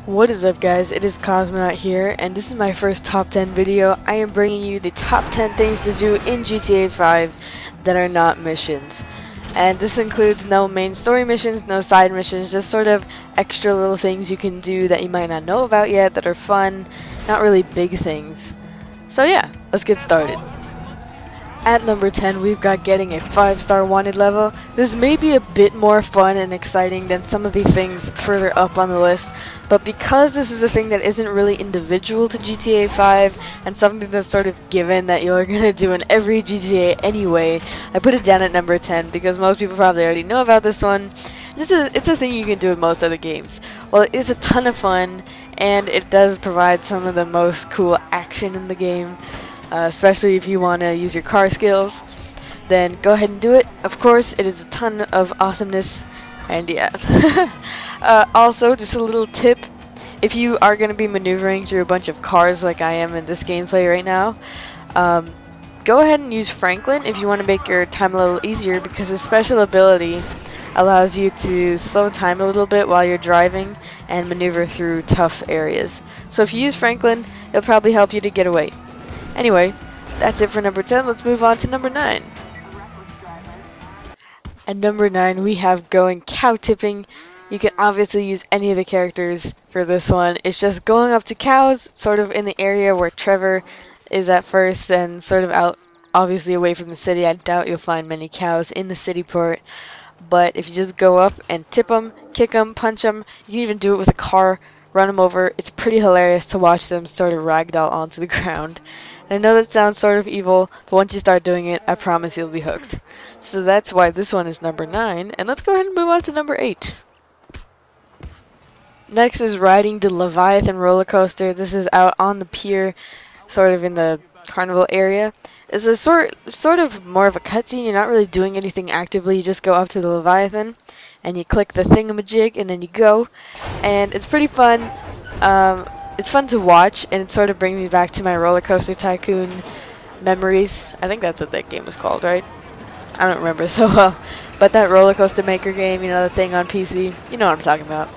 What is up, guys? It is Cosmonaut here, and this is my first top 10 video. I am bringing you the top 10 things to do in GTA 5 that are not missions. And this includes no main story missions, no side missions, just sort of extra little things you can do that you might not know about yet that are fun, not really big things. So yeah, let's get started. At number 10, we've got getting a 5-star wanted level. This may be a bit more fun and exciting than some of the things further up on the list, but because this is a thing that isn't really individual to GTA 5 and something that's sort of given that you're going to do in every GTA anyway, I put it down at number 10 because most people probably already know about this one. It's a thing you can do in most other games. Well, it is a ton of fun, and it does provide some of the most cool action in the game. Especially if you want to use your car skills, then go ahead and do it. Of course, it is a ton of awesomeness, and yeah. Also, just a little tip, if you are going to be maneuvering through a bunch of cars like I am in this gameplay right now, go ahead and use Franklin if you want to make your time a little easier, because his special ability allows you to slow time a little bit while you're driving and maneuver through tough areas. So if you use Franklin, it'll probably help you to get away. Anyway, that's it for number 10. Let's move on to number 9. At number 9, we have going cow tipping. You can obviously use any of the characters for this one. It's just going up to cows, sort of in the area where Trevor is at first, and sort of out, obviously away from the city. I doubt you'll find many cows in the city port. But if you just go up and tip them, kick them, punch them, you can even do it with a car, run them over. It's pretty hilarious to watch them sort of ragdoll onto the ground. I know that sounds sort of evil, but once you start doing it, I promise you'll be hooked. So that's why this one is number 9, and let's go ahead and move on to number 8. Next is riding the Leviathan roller coaster. This is out on the pier, sort of in the carnival area. It's a sort of more of a cutscene. You're not really doing anything actively. You just go up to the Leviathan, and you click the thingamajig, and then you go, and it's pretty fun. It's fun to watch, and it sort of brings me back to my Roller Coaster Tycoon memories. I think that's what that game was called, right? I don't remember so well. But that Roller Coaster Maker game, you know, the thing on PC, you know what I'm talking about.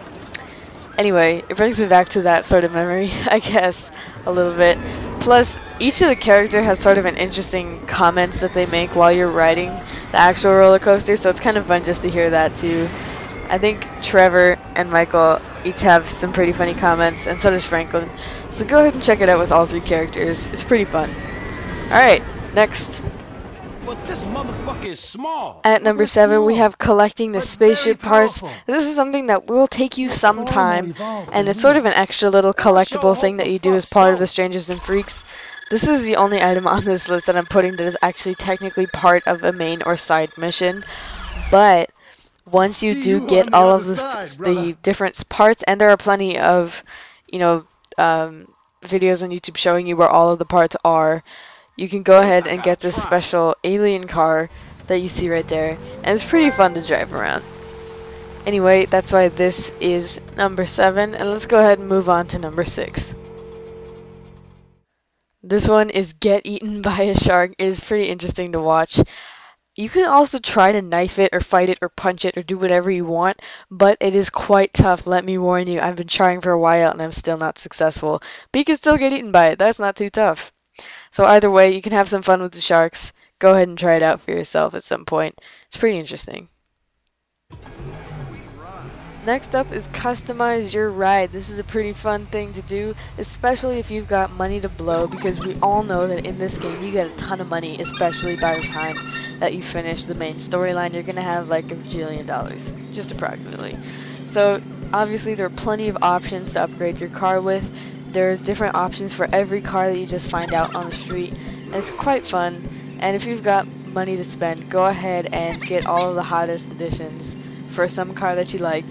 Anyway, it brings me back to that sort of memory, I guess, a little bit. Plus, each of the character has sort of an interesting comments that they make while you're riding the actual roller coaster, so it's kind of fun just to hear that too. I think Trevor and Michael each have some pretty funny comments, and so does Franklin. So go ahead and check it out with all 3 characters. It's pretty fun. Alright, next. But this motherfucker is small. At number 7, we have collecting the spaceship parts. This is something that will take you some time, and it's sort of an extra little collectible thing that you do as part of the Strangers and Freaks. This is the only item on this list that I'm putting that is actually technically part of a main or side mission, but once you do get all of the different parts, and there are plenty of, you know, videos on YouTube showing you where all of the parts are, you can go ahead and get this special alien car that you see right there, and it's pretty fun to drive around. Anyway, that's why this is number 7, and let's go ahead and move on to number 6. This one is get eaten by a shark. It is pretty interesting to watch. You can also try to knife it or fight it or punch it or do whatever you want, but it is quite tough, let me warn you. I've been trying for a while and I'm still not successful. But you can still get eaten by it. That's not too tough. So either way, you can have some fun with the sharks. Go ahead and try it out for yourself at some point. It's pretty interesting. Next up is customize your ride. This is a pretty fun thing to do, especially if you've got money to blow, because we all know that in this game you get a ton of money, especially by the time that you finish the main storyline. You're gonna have like $1 bajillion, just approximately. So obviously there are plenty of options to upgrade your car with. There are different options for every car that you just find out on the street, and it's quite fun. And if you've got money to spend, go ahead and get all of the hottest editions for some car that you like.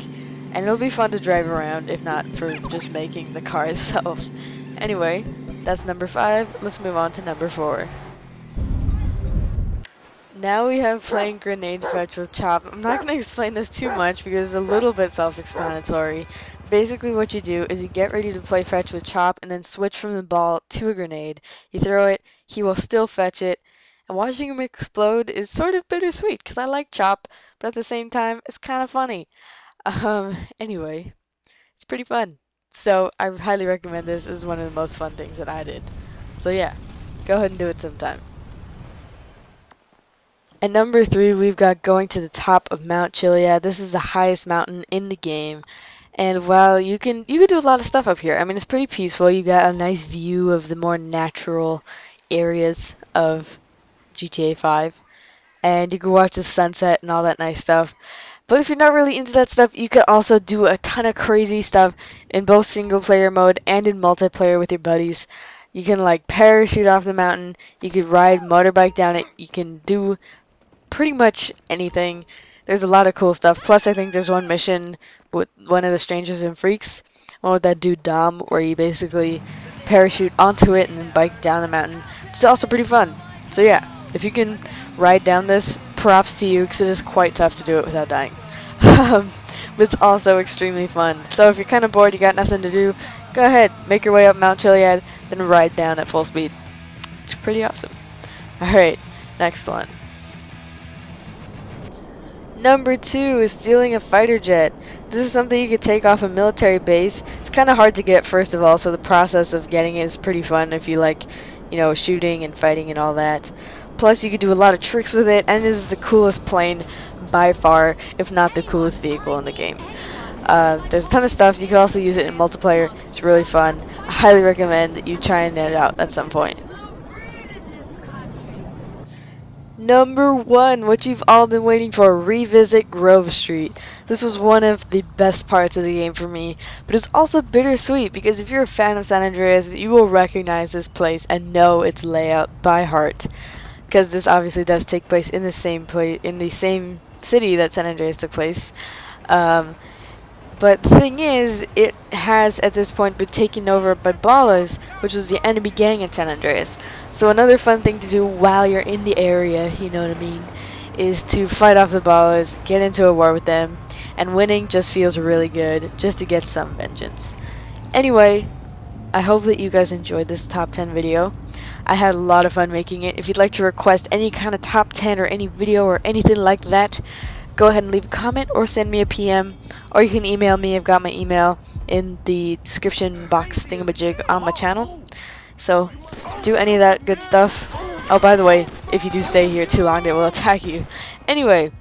And it'll be fun to drive around, if not for just making the car itself. Anyway, that's number 5. Let's move on to number 4. Now we have playing grenade fetch with Chop. I'm not going to explain this too much because it's a little bit self-explanatory. Basically what you do is you get ready to play fetch with Chop and then switch from the ball to a grenade. You throw it, he will still fetch it, and watching him explode is sort of bittersweet because I like Chop, but at the same time it's kind of funny. Anyway, it's pretty fun. So I highly recommend this. It's one of the most fun things that I did. So yeah, go ahead and do it sometime. At number 3, we've got going to the top of Mount Chiliad. This is the highest mountain in the game. And while you can do a lot of stuff up here. I mean, it's pretty peaceful. You got a nice view of the more natural areas of GTA 5. And you can watch the sunset and all that nice stuff. But if you're not really into that stuff, you could also do a ton of crazy stuff in both single player mode and in multiplayer with your buddies. You can like parachute off the mountain, you could ride motorbike down it, you can do pretty much anything. There's a lot of cool stuff. Plus, I think there's one mission with one of the Strangers and Freaks, one with that dude Dom, where you basically parachute onto it and then bike down the mountain, which is also pretty fun. So yeah, if you can ride down this, props to you, because it is quite tough to do it without dying. But it's also extremely fun. So if you're kind of bored, you got nothing to do, go ahead, make your way up Mount Chiliad, then ride down at full speed. It's pretty awesome. Alright, next one. Number 2 is stealing a fighter jet. This is something you could take off a military base. It's kind of hard to get, first of all, so the process of getting it is pretty fun if you like, you know, shooting and fighting and all that. Plus, you could do a lot of tricks with it, and this is the coolest plane by far, if not the coolest vehicle in the game. There's a ton of stuff. You can also use it in multiplayer. It's really fun. I highly recommend that you try and net it out at some point. Number 1, what you've all been waiting for, revisit Grove Street. This was one of the best parts of the game for me, but it's also bittersweet because if you're a fan of San Andreas, you will recognize this place and know its layout by heart. Because this obviously does take place in the same city that San Andreas took place. But the thing is, it has at this point been taken over by Ballas, which was the enemy gang in San Andreas. So another fun thing to do while you're in the area, you know what I mean, is to fight off the Ballas, get into a war with them, and winning just feels really good, just to get some vengeance. Anyway, I hope that you guys enjoyed this top 10 video. I had a lot of fun making it. If you'd like to request any kind of top 10 or any video or anything like that, go ahead and leave a comment or send me a PM, or you can email me. I've got my email in the description box thingamajig on my channel. So do any of that good stuff. Oh, by the way, if you do stay here too long, they will attack you. Anyway,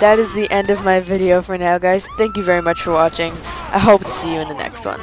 that is the end of my video for now, guys. Thank you very much for watching. I hope to see you in the next one.